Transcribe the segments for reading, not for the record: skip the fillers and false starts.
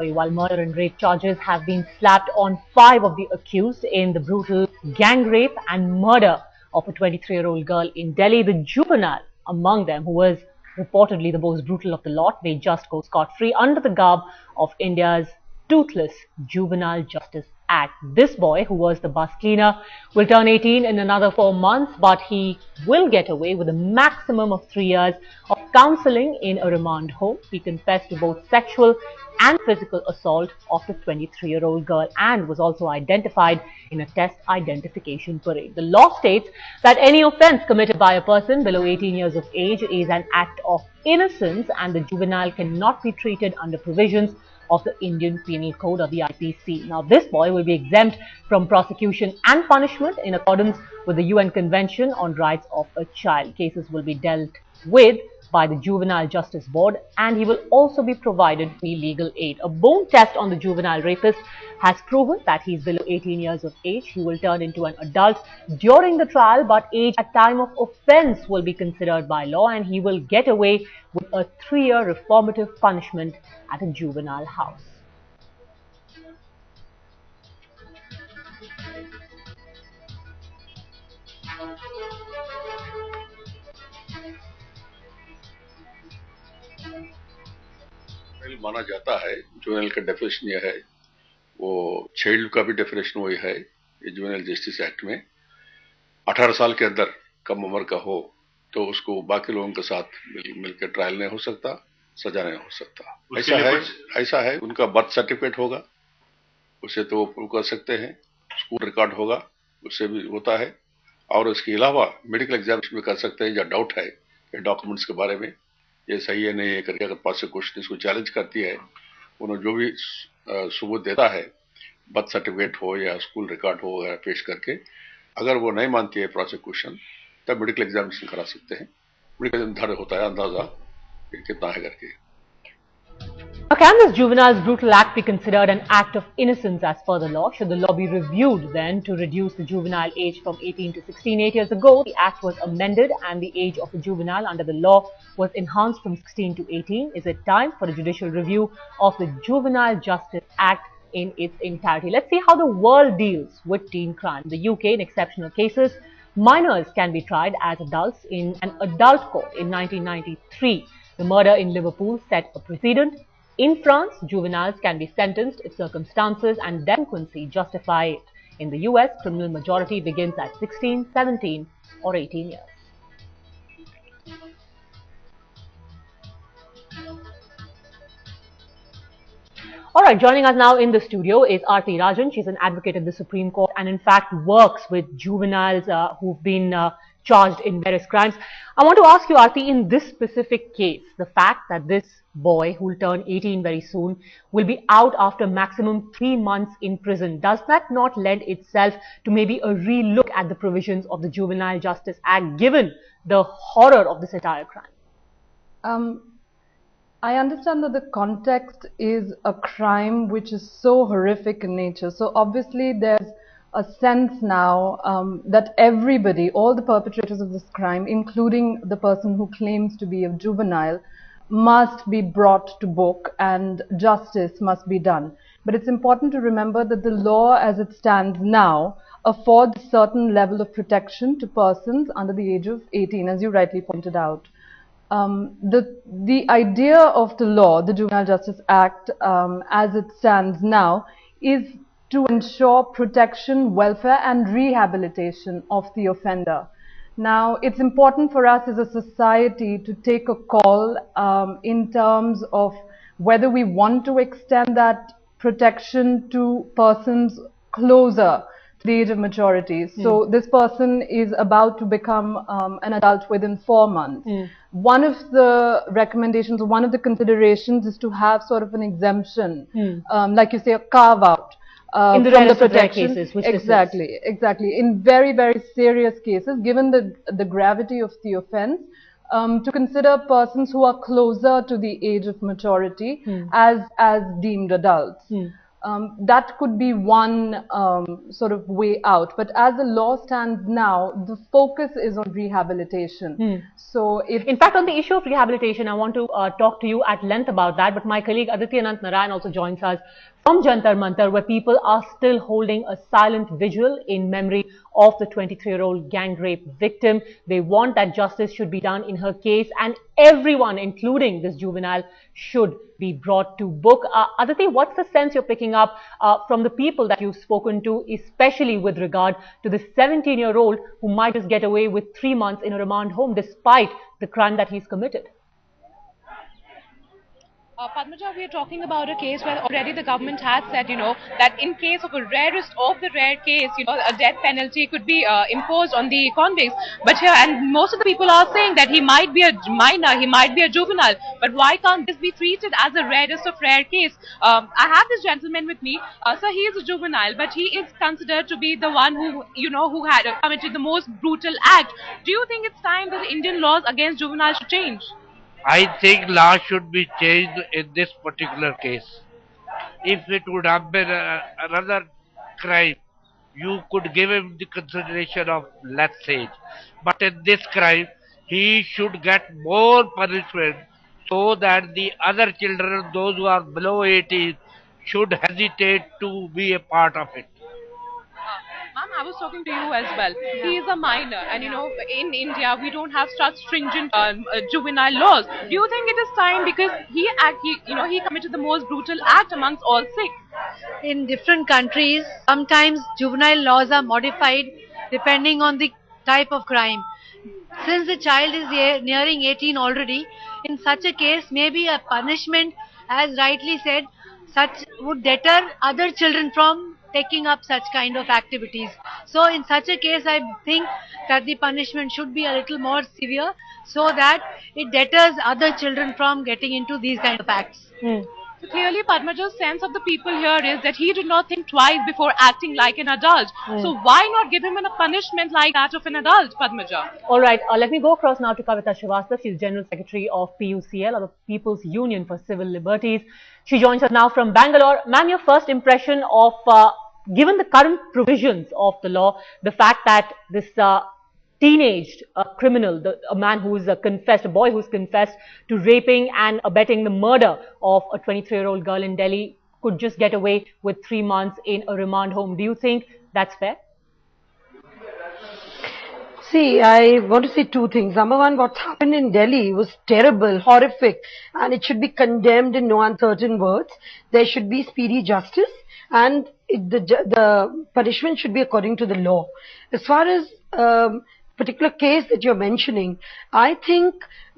while murder and rape charges have been slapped on 5 of the accused in the brutal gang rape and murder of a 23-year-old girl in Delhi. The juvenile among them, who was reportedly the most brutal of the lot, may just go scot-free under the garb of India's toothless Juvenile Justice Act. This boy, who was the bus cleaner, will turn 18 in another 4 months, but he will get away with a maximum of 3 years of counseling in a remand home. He confessed to both sexual and physical assault of the 23-year-old girl and was also identified in a test identification parade. The law states that any offence committed by a person below 18 years of age is an act of innocence, and the juvenile cannot be treated under provisions of the Indian Penal Code or the IPC. Now, this boy will be exempt from prosecution and punishment in accordance with the UN Convention on Rights of a Child. Cases will be dealt with by the Juvenile Justice Board, and he will also be provided legal aid. A bone test on the juvenile rapist has proven that he is below 18 years of age. He will turn into an adult during the trial, but age at time of offence will be considered by law, and he will get away with a 3-year reformative punishment at a juvenile house. माना जाता है। Juvenile का definition यह है, वो child का भी definition वही है। ये जुवेनाइल जस्टिस एक्ट में 18 साल के अंदर कम उम्र का हो तो उसको बाकी लोगों के साथ मिलकर ट्रायल नहीं हो सकता, सजा नहीं हो सकता। ऐसा है उनका बर्थ सर्टिफिकेट होगा, उसे तो वो प्रूव कर सकते हैं, स्कूल रिकॉर्ड होगा, उससे भी होता है, और इसके अलावा मेडिकल एग्जामिनेशन भी कर सकते हैं। या डाउट है ये डॉक्यूमेंट्स के बारे में, ये सही है नहीं है करके, अगर प्रोसिक्यूशन इसको चैलेंज करती है, उन्होंने जो भी सबूत देता है, बर्थ सर्टिफिकेट हो या स्कूल रिकॉर्ड हो वगैरह पेश करके, अगर वो नहीं मानती है प्रोसिक्यूशन, तब मेडिकल एग्जामिनेशन करा सकते हैं। मेडिकल एग्जामिनेशन होता है अंदाजा कितना है करके। Now, can this juvenile's brutal act be considered an act of innocence as per the law? Should the law be reviewed then to reduce the juvenile age from 18 to 16? 8 years ago, the act was amended and the age of a juvenile under the law was enhanced from 16 to 18. Is it time for a judicial review of the Juvenile Justice Act in its entirety? Let's see how the world deals with teen crime. The UK, in exceptional cases, minors can be tried as adults in an adult court. In 1993, the murder in Liverpool set a precedent. In France, juveniles can be sentenced if circumstances and delinquency justify it. In the US, criminal majority begins at 16, 17 or 18 years. Alright, joining us now in the studio is Aarti Rajan. She's an advocate at the Supreme Court and in fact works with juveniles who've been charged in various crimes. I want to ask you, Aarti, in this specific case, the fact that this boy who will turn 18 very soon will be out after maximum 3 months in prison, does that not lend itself to maybe a re-look at the provisions of the Juvenile Justice Act given the horror of this entire crime? I understand that the context is a crime which is so horrific in nature. So obviously there's a sense now that everybody, all the perpetrators of this crime, including the person who claims to be a juvenile, must be brought to book and justice must be done. But it's important to remember that the law as it stands now affords a certain level of protection to persons under the age of 18, as you rightly pointed out. The idea of the law, the Juvenile Justice Act, as it stands now, is to ensure protection, welfare and rehabilitation of the offender. Now, it's important for us as a society to take a call in terms of whether we want to extend that protection to persons closer to the age of maturity. So this person is about to become an adult within 4 months. One of the recommendations, one of the considerations is to have sort of an exemption, like you say, a carve out. In the rarest of rare cases, which exactly. In very, very serious cases, given the gravity of the offence, to consider persons who are closer to the age of maturity as deemed adults. that could be one sort of way out. But as the law stands now, the focus is on rehabilitation. So if... In fact, on the issue of rehabilitation, I want to talk to you at length about that. But my colleague Aditi Anant Narayan also joins us from Jantar Mantar, where people are still holding a silent vigil in memory of the 23-year-old gang rape victim. They want that justice should be done in her case, and everyone, including this juvenile, should be brought to book. Aditi, what's the sense you're picking up from the people that you've spoken to, especially with regard to the 17-year-old who might just get away with 3 months in a remand home despite the crime that he's committed? Padmaja, we are talking about a case where already the government has said, that in case of a rarest of the rare case, a death penalty could be imposed on the convicts. But here, and most of the people are saying that he might be a minor, he might be a juvenile. But why can't this be treated as a rarest of rare case? I have this gentleman with me. Sir, he is a juvenile, but he is considered to be the one who, who had committed the most brutal act. Do you think it's time that the Indian laws against juveniles should change? I think law should be changed in this particular case. If it would have been another crime, you could give him the consideration of less age. But in this crime, he should get more punishment so that the other children, those who are below 18, should hesitate to be a part of it. Ma'am, I was talking to you as well. He is a minor, and in India we don't have such stringent juvenile laws. Do you think it is time, because he committed the most brutal act amongst all six? In different countries, sometimes juvenile laws are modified depending on the type of crime. Since the child is nearing 18 already, in such a case, maybe a punishment, as rightly said, such would deter other children from taking up such kind of activities. So in such a case, I think that the punishment should be a little more severe so that it deters other children from getting into these kind of acts. So clearly, Padmaja's sense of the people here is that he did not think twice before acting like an adult. So why not give him a punishment like that of an adult, Padmaja? All right, let me go across now to Kavita Srivastava. She's General Secretary of PUCL, or the People's Union for Civil Liberties. She joins us now from Bangalore. Ma'am, your first impression of, given the current provisions of the law, the fact that this teenaged criminal, a man who's confessed, a boy who's confessed to raping and abetting the murder of a 23-year-old girl in Delhi, could just get away with 3 months in a remand home. Do you think that's fair? See, I want to say two things. Number one, what's happened in Delhi was terrible, horrific, and it should be condemned in no uncertain words. There should be speedy justice, and the punishment should be according to the law. As far as particular case that you're mentioning, I think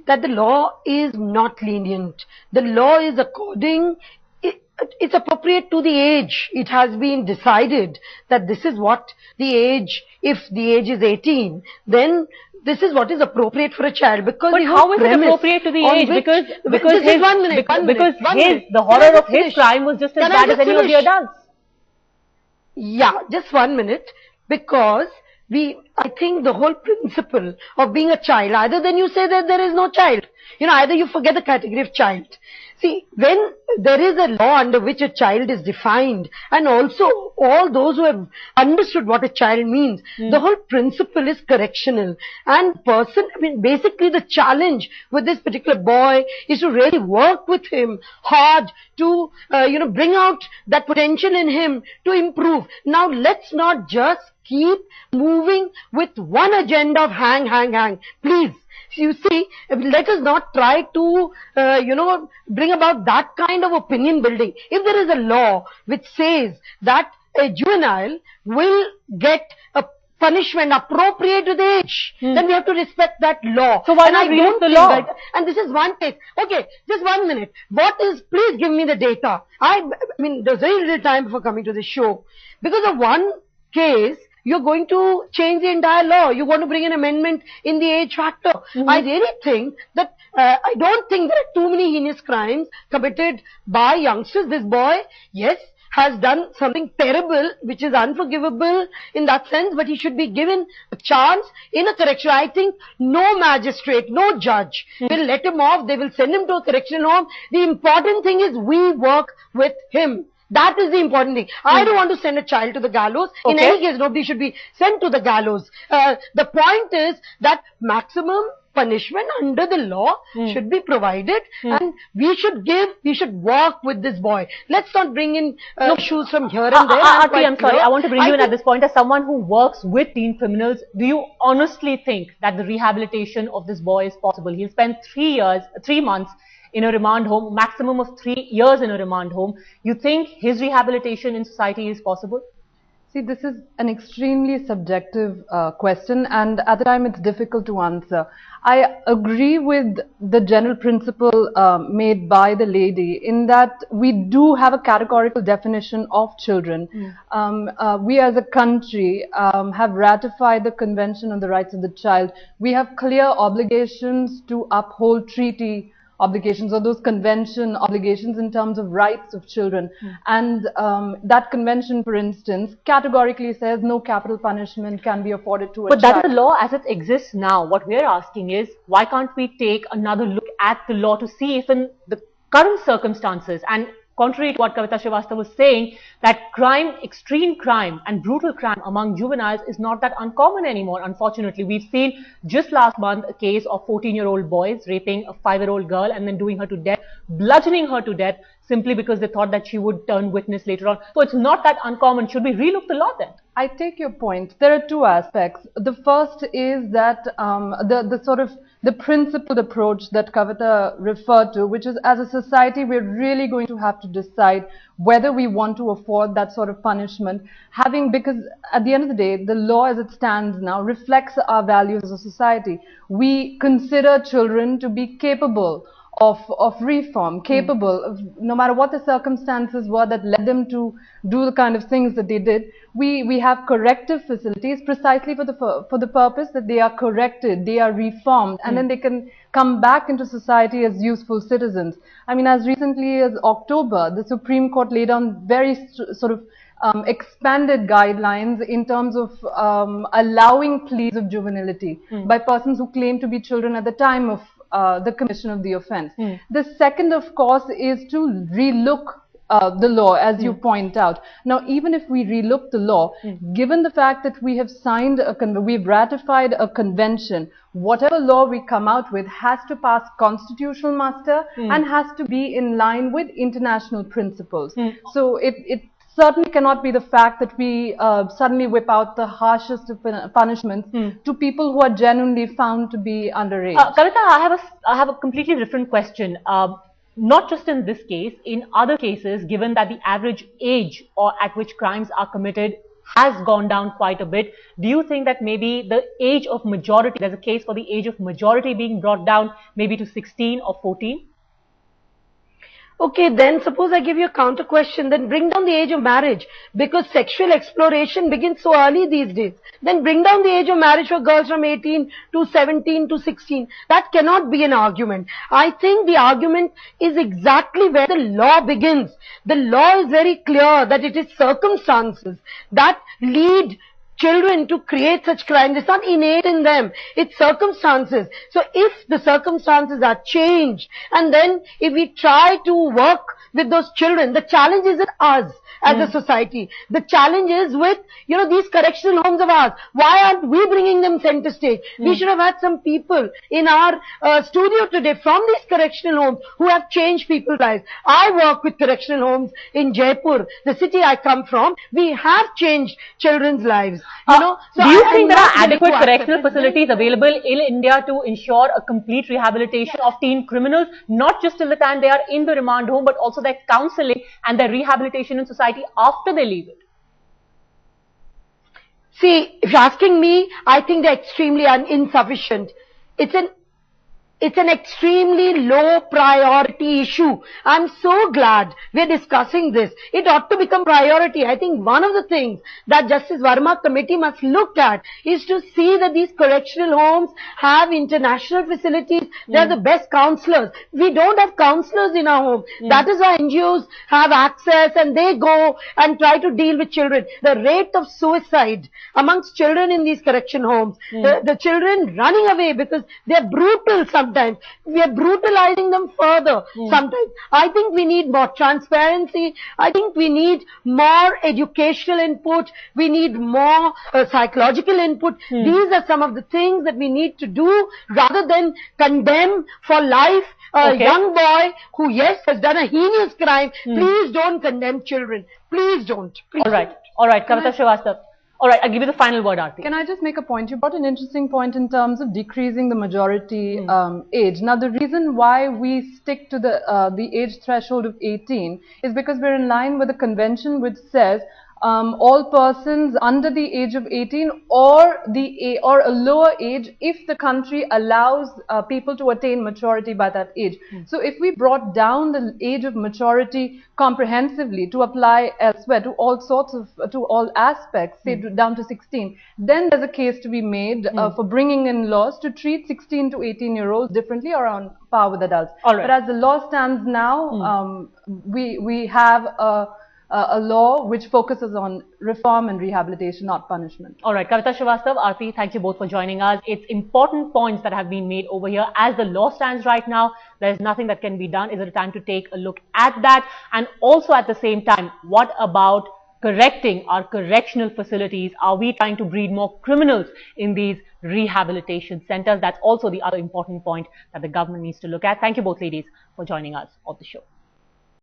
that the law is not lenient. The law is it's appropriate to the age. It has been decided that this is what the age, if the age is 18, then this is what is appropriate for a child. Because but how is it appropriate to the age? Because the horror of his crime was just as bad as any of the adults. Yeah, just 1 minute. Because I think the whole principle of being a child, either then you say that there is no child, either you forget the category of child. See, when there is a law under which a child is defined, and also all those who have understood what a child means, the whole principle is correctional. And basically the challenge with this particular boy is to really work with him hard to, bring out that potential in him to improve. Now, let's not just keep moving with one agenda of hang. Please. You see, let us not try to, bring about that kind of opinion building. If there is a law which says that a juvenile will get a punishment appropriate to the age, then we have to respect that law. So why not read the law? And this is one case. Okay, just 1 minute. Please give me the data. There's very little time before coming to the show. Because of one case, you're going to change the entire law. You want to bring an amendment in the age factor. I really think that, I don't think there are too many heinous crimes committed by youngsters. This boy, yes, has done something terrible, which is unforgivable in that sense, but he should be given a chance in a correction. I think no magistrate, no judge will let him off. They will send him to a correctional home. The important thing is we work with him. That is the important thing. I don't want to send a child to the gallows. In any case, nobody should be sent to the gallows. The point is that maximum punishment under the law should be provided, and we should work with this boy. Let's not bring in issues from here and there. I'm sorry, I want to bring you in at this point. As someone who works with teen criminals, do you honestly think that the rehabilitation of this boy is possible? He'll spend 3 months in a remand home, maximum of 3 years in a remand home. You think his rehabilitation in society is possible? See, this is an extremely subjective question, and at the time it's difficult to answer. I agree with the general principle made by the lady in that we do have a categorical definition of children. We as a country have ratified the Convention on the Rights of the Child. We have clear obligations to uphold treaty obligations or those convention obligations in terms of rights of children. And that convention, for instance, categorically says no capital punishment can be afforded to a child. But that is the law as it exists now. What we are asking is, why can't we take another look at the law to see if in the current circumstances, and contrary to what Kavita Srivastava was saying, that crime, extreme crime and brutal crime among juveniles is not that uncommon anymore. Unfortunately, we've seen just last month a case of 14-year-old boys raping a 5-year-old girl and then doing her to death, bludgeoning her to death simply because they thought that she would turn witness later on. So it's not that uncommon. Should we relook the law then? I take your point. There are two aspects. The first is that the principled approach that Kavita referred to, which is as a society we're really going to have to decide whether we want to afford that sort of punishment, because at the end of the day, the law as it stands now reflects our values as a society. We consider children to be capable of reform, capable of, no matter what the circumstances were that led them to do the kind of things that they did, we have corrective facilities precisely for the purpose that they are corrected, they are reformed, and then they can come back into society as useful citizens. I mean, as recently as October, the Supreme Court laid down very expanded guidelines in terms of allowing pleas of juvenility by persons who claim to be children at the time of the commission of the offense. The second, of course, is to relook the law, as you point out. Now, even if we relook the law, given the fact that we have signed we've ratified a convention, whatever law we come out with has to pass constitutional muster and has to be in line with international principles. So it certainly cannot be the fact that we suddenly whip out the harshest of punishments to people who are genuinely found to be underage. Kavita, I have a completely different question. Not just in this case, in other cases, given that the average age at which crimes are committed has gone down quite a bit, do you think that maybe the age of majority, there's a case for the age of majority being brought down maybe to 16 or 14? Okay, then suppose I give you a counter question, then bring down the age of marriage, because sexual exploration begins so early these days. Then bring down the age of marriage for girls from 18 to 17 to 16. That cannot be an argument. I think the argument is exactly where the law begins. The law is very clear that it is circumstances that lead children to create such crimes. It's not innate in them, it's circumstances. So if the circumstances are changed, and then if we try to work with those children, the challenge isn't us as a society. The challenge is with, these correctional homes of ours. Why aren't we bringing them center stage? We should have had some people in our studio today from these correctional homes who have changed people's lives. I work with correctional homes in Jaipur, the city I come from. We have changed children's lives. So do you think there are adequate correctional facilities available in India to ensure a complete rehabilitation of teen criminals, not just till the time they are in the remand home, but also their counseling and their rehabilitation in society after they leave it? See, if you're asking me, I think they're extremely insufficient. It's an extremely low priority issue. I'm so glad we're discussing this. It ought to become priority. I think one of the things that Justice Verma committee must look at is to see that these correctional homes have international facilities. They're the best counselors. We don't have counselors in our home. That is why NGOs have access and they go and try to deal with children. The rate of suicide amongst children in these correction homes, the children running away because they're brutal sometimes. sometimes. We are brutalizing them further sometimes. I think we need more transparency. I think we need more educational input. We need more psychological input. These are some of the things that we need to do rather than condemn for life a young boy who, yes, has done a heinous crime. Please don't condemn children. Please don't. Please All right, Kavita Srivastava. All right, I'll give you the final word, Aarti. Can I just make a point? You brought an interesting point in terms of decreasing the majority age. Now, the reason why we stick to the age threshold of 18 is because we're in line with the convention which says all persons under the age of 18 or a lower age if the country allows people to attain maturity by that age. So if we brought down the age of maturity comprehensively to apply elsewhere to all sorts of, to all aspects, say down to 16, then there's a case to be made for bringing in laws to treat 16 to 18-year-olds differently or on par with adults. But as the law stands now, we have a law which focuses on reform and rehabilitation, not punishment. All right, Kavita Srivastava, Aarti, thank you both for joining us. It's important points that have been made over here. As the law stands right now, there's nothing that can be done. Is it a time to take a look at that? And also at the same time, what about correcting our correctional facilities? Are we trying to breed more criminals in these rehabilitation centers? That's also the other important point that the government needs to look at. Thank you both ladies for joining us on the show.